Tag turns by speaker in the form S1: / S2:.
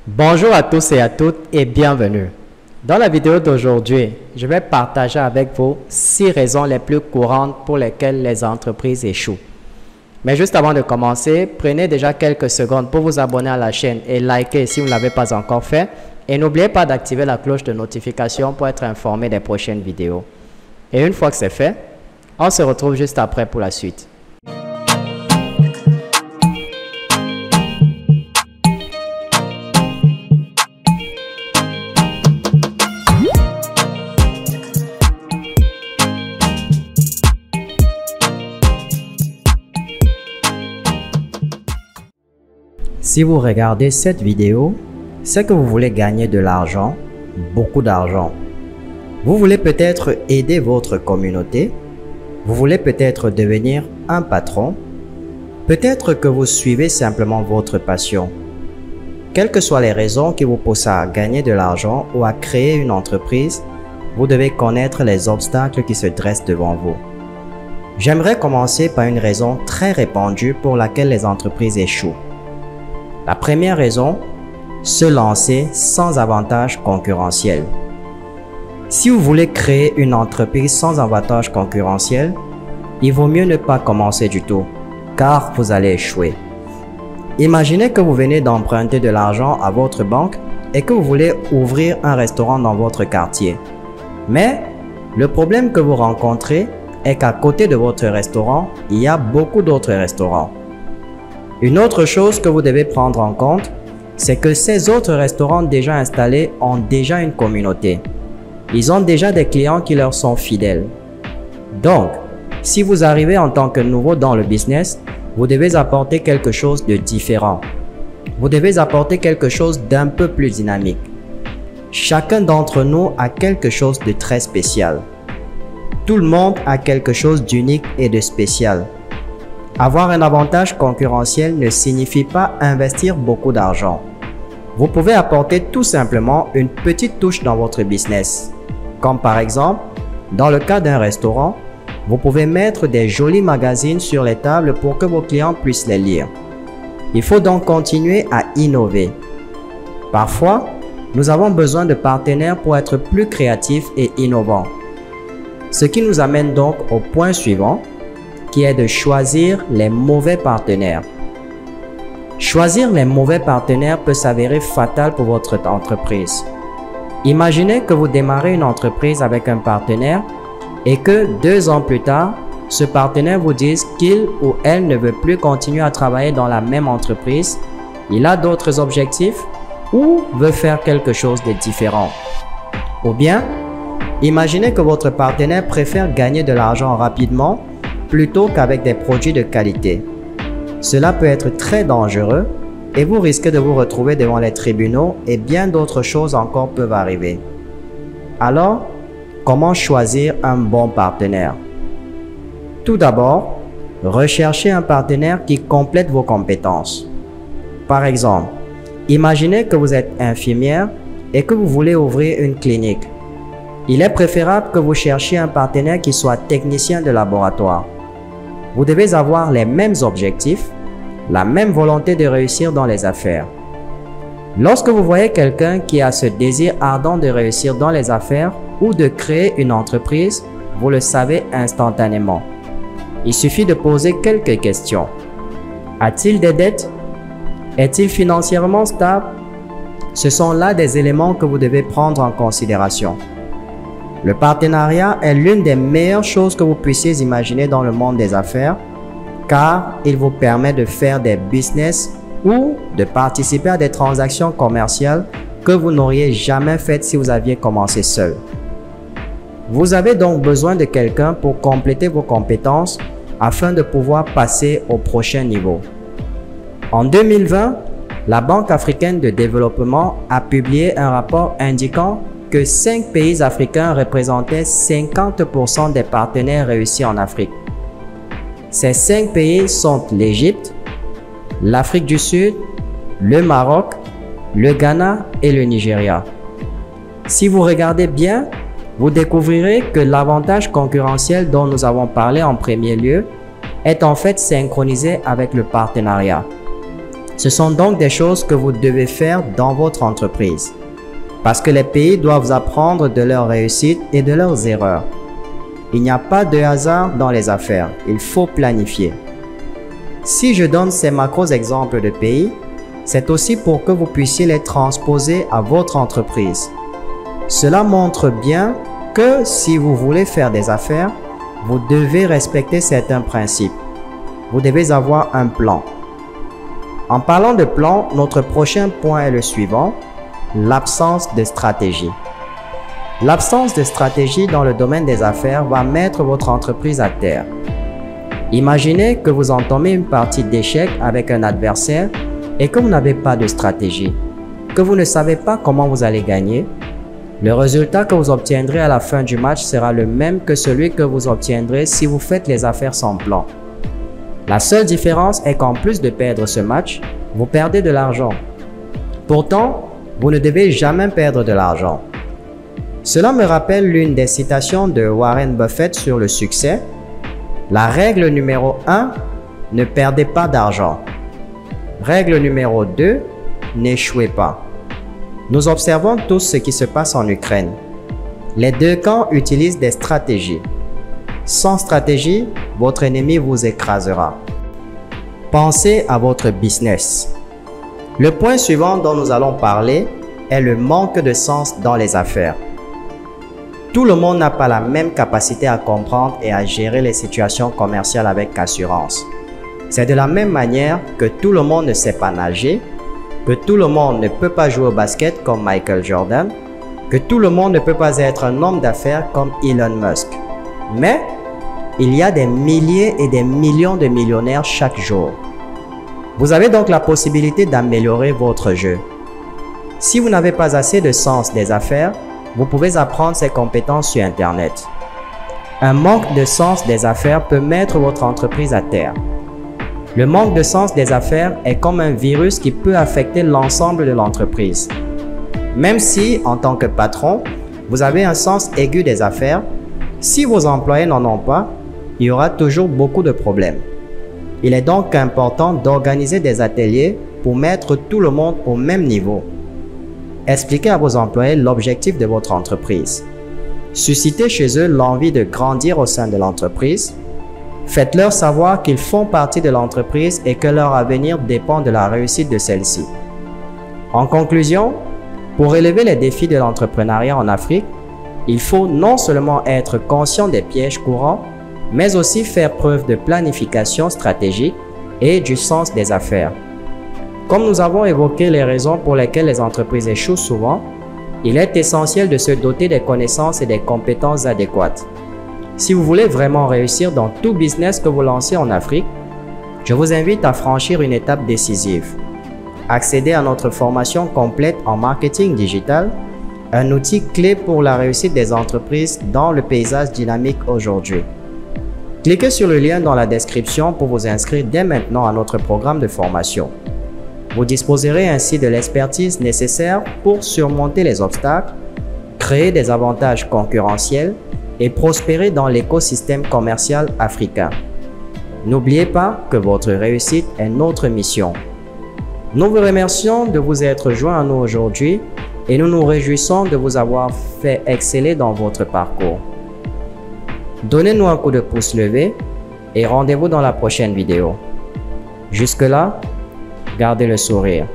S1: Bonjour à tous et à toutes et bienvenue. Dans la vidéo d'aujourd'hui, je vais partager avec vous 6 raisons les plus courantes pour lesquelles les entreprises échouent. Mais juste avant de commencer, prenez déjà quelques secondes pour vous abonner à la chaîne et liker si vous ne l'avez pas encore fait. Et n'oubliez pas d'activer la cloche de notification pour être informé des prochaines vidéos. Et une fois que c'est fait, on se retrouve juste après pour la suite. Si vous regardez cette vidéo, c'est que vous voulez gagner de l'argent, beaucoup d'argent. Vous voulez peut-être aider votre communauté, vous voulez peut-être devenir un patron, peut-être que vous suivez simplement votre passion. Quelles que soient les raisons qui vous poussent à gagner de l'argent ou à créer une entreprise, vous devez connaître les obstacles qui se dressent devant vous. J'aimerais commencer par une raison très répandue pour laquelle les entreprises échouent. La première raison, se lancer sans avantage concurrentiel. Si vous voulez créer une entreprise sans avantage concurrentiel, il vaut mieux ne pas commencer du tout, car vous allez échouer. Imaginez que vous venez d'emprunter de l'argent à votre banque et que vous voulez ouvrir un restaurant dans votre quartier. Mais le problème que vous rencontrez est qu'à côté de votre restaurant, il y a beaucoup d'autres restaurants. Une autre chose que vous devez prendre en compte, c'est que ces autres restaurants déjà installés ont déjà une communauté. Ils ont déjà des clients qui leur sont fidèles. Donc, si vous arrivez en tant que nouveau dans le business, vous devez apporter quelque chose de différent. Vous devez apporter quelque chose d'un peu plus dynamique. Chacun d'entre nous a quelque chose de très spécial. Tout le monde a quelque chose d'unique et de spécial. Avoir un avantage concurrentiel ne signifie pas investir beaucoup d'argent. Vous pouvez apporter tout simplement une petite touche dans votre business. Comme par exemple, dans le cas d'un restaurant, vous pouvez mettre des jolis magazines sur les tables pour que vos clients puissent les lire. Il faut donc continuer à innover. Parfois, nous avons besoin de partenaires pour être plus créatifs et innovants. Ce qui nous amène donc au point suivant, qui est de choisir les mauvais partenaires. Choisir les mauvais partenaires peut s'avérer fatal pour votre entreprise. Imaginez que vous démarrez une entreprise avec un partenaire et que 2 ans plus tard, ce partenaire vous dise qu'il ou elle ne veut plus continuer à travailler dans la même entreprise, il a d'autres objectifs ou veut faire quelque chose de différent. Ou bien, imaginez que votre partenaire préfère gagner de l'argent rapidement plutôt qu'avec des produits de qualité. Cela peut être très dangereux et vous risquez de vous retrouver devant les tribunaux et bien d'autres choses encore peuvent arriver. Alors, comment choisir un bon partenaire? Tout d'abord, recherchez un partenaire qui complète vos compétences. Par exemple, imaginez que vous êtes infirmière et que vous voulez ouvrir une clinique. Il est préférable que vous cherchiez un partenaire qui soit technicien de laboratoire. Vous devez avoir les mêmes objectifs, la même volonté de réussir dans les affaires. Lorsque vous voyez quelqu'un qui a ce désir ardent de réussir dans les affaires ou de créer une entreprise, vous le savez instantanément. Il suffit de poser quelques questions. A-t-il des dettes? Est-il financièrement stable? Ce sont là des éléments que vous devez prendre en considération. Le partenariat est l'une des meilleures choses que vous puissiez imaginer dans le monde des affaires car il vous permet de faire des business ou de participer à des transactions commerciales que vous n'auriez jamais faites si vous aviez commencé seul. Vous avez donc besoin de quelqu'un pour compléter vos compétences afin de pouvoir passer au prochain niveau. En 2020, la Banque africaine de développement a publié un rapport indiquant que 5 pays africains représentaient 50% des partenaires réussis en Afrique. Ces 5 pays sont l'Égypte, l'Afrique du Sud, le Maroc, le Ghana et le Nigeria. Si vous regardez bien, vous découvrirez que l'avantage concurrentiel dont nous avons parlé en premier lieu est en fait synchronisé avec le partenariat. Ce sont donc des choses que vous devez faire dans votre entreprise. Parce que les pays doivent apprendre de leurs réussites et de leurs erreurs. Il n'y a pas de hasard dans les affaires, il faut planifier. Si je donne ces macros exemples de pays, c'est aussi pour que vous puissiez les transposer à votre entreprise. Cela montre bien que si vous voulez faire des affaires, vous devez respecter certains principes. Vous devez avoir un plan. En parlant de plan, notre prochain point est le suivant, l'absence de stratégie. L'absence de stratégie dans le domaine des affaires va mettre votre entreprise à terre. Imaginez que vous entamez une partie d'échecs avec un adversaire et que vous n'avez pas de stratégie, que vous ne savez pas comment vous allez gagner. Le résultat que vous obtiendrez à la fin du match sera le même que celui que vous obtiendrez si vous faites les affaires sans plan. La seule différence est qu'en plus de perdre ce match, vous perdez de l'argent. Pourtant, vous ne devez jamais perdre de l'argent. Cela me rappelle l'une des citations de Warren Buffett sur le succès. La règle numéro 1, ne perdez pas d'argent. Règle numéro 2, n'échouez pas. Nous observons tous ce qui se passe en Ukraine. Les deux camps utilisent des stratégies. Sans stratégie, votre ennemi vous écrasera. Pensez à votre business. Le point suivant dont nous allons parler est le manque de sens dans les affaires. Tout le monde n'a pas la même capacité à comprendre et à gérer les situations commerciales avec assurance. C'est de la même manière que tout le monde ne sait pas nager, que tout le monde ne peut pas jouer au basket comme Michael Jordan, que tout le monde ne peut pas être un homme d'affaires comme Elon Musk. Mais il y a des milliers et des millions de millionnaires chaque jour. Vous avez donc la possibilité d'améliorer votre jeu. Si vous n'avez pas assez de sens des affaires, vous pouvez apprendre ces compétences sur Internet. Un manque de sens des affaires peut mettre votre entreprise à terre. Le manque de sens des affaires est comme un virus qui peut affecter l'ensemble de l'entreprise. Même si, en tant que patron, vous avez un sens aigu des affaires, si vos employés n'en ont pas, il y aura toujours beaucoup de problèmes. Il est donc important d'organiser des ateliers pour mettre tout le monde au même niveau. Expliquez à vos employés l'objectif de votre entreprise. Suscitez chez eux l'envie de grandir au sein de l'entreprise. Faites-leur savoir qu'ils font partie de l'entreprise et que leur avenir dépend de la réussite de celle-ci. En conclusion, pour relever les défis de l'entrepreneuriat en Afrique, il faut non seulement être conscient des pièges courants, mais aussi faire preuve de planification stratégique et du sens des affaires. Comme nous avons évoqué les raisons pour lesquelles les entreprises échouent souvent, il est essentiel de se doter des connaissances et des compétences adéquates. Si vous voulez vraiment réussir dans tout business que vous lancez en Afrique, je vous invite à franchir une étape décisive. Accédez à notre formation complète en marketing digital, un outil clé pour la réussite des entreprises dans le paysage dynamique aujourd'hui. Cliquez sur le lien dans la description pour vous inscrire dès maintenant à notre programme de formation. Vous disposerez ainsi de l'expertise nécessaire pour surmonter les obstacles, créer des avantages concurrentiels et prospérer dans l'écosystème commercial africain. N'oubliez pas que votre réussite est notre mission. Nous vous remercions de vous être joints à nous aujourd'hui et nous nous réjouissons de vous avoir fait exceller dans votre parcours. Donnez-nous un coup de pouce levé et rendez-vous dans la prochaine vidéo. Jusque-là, gardez le sourire.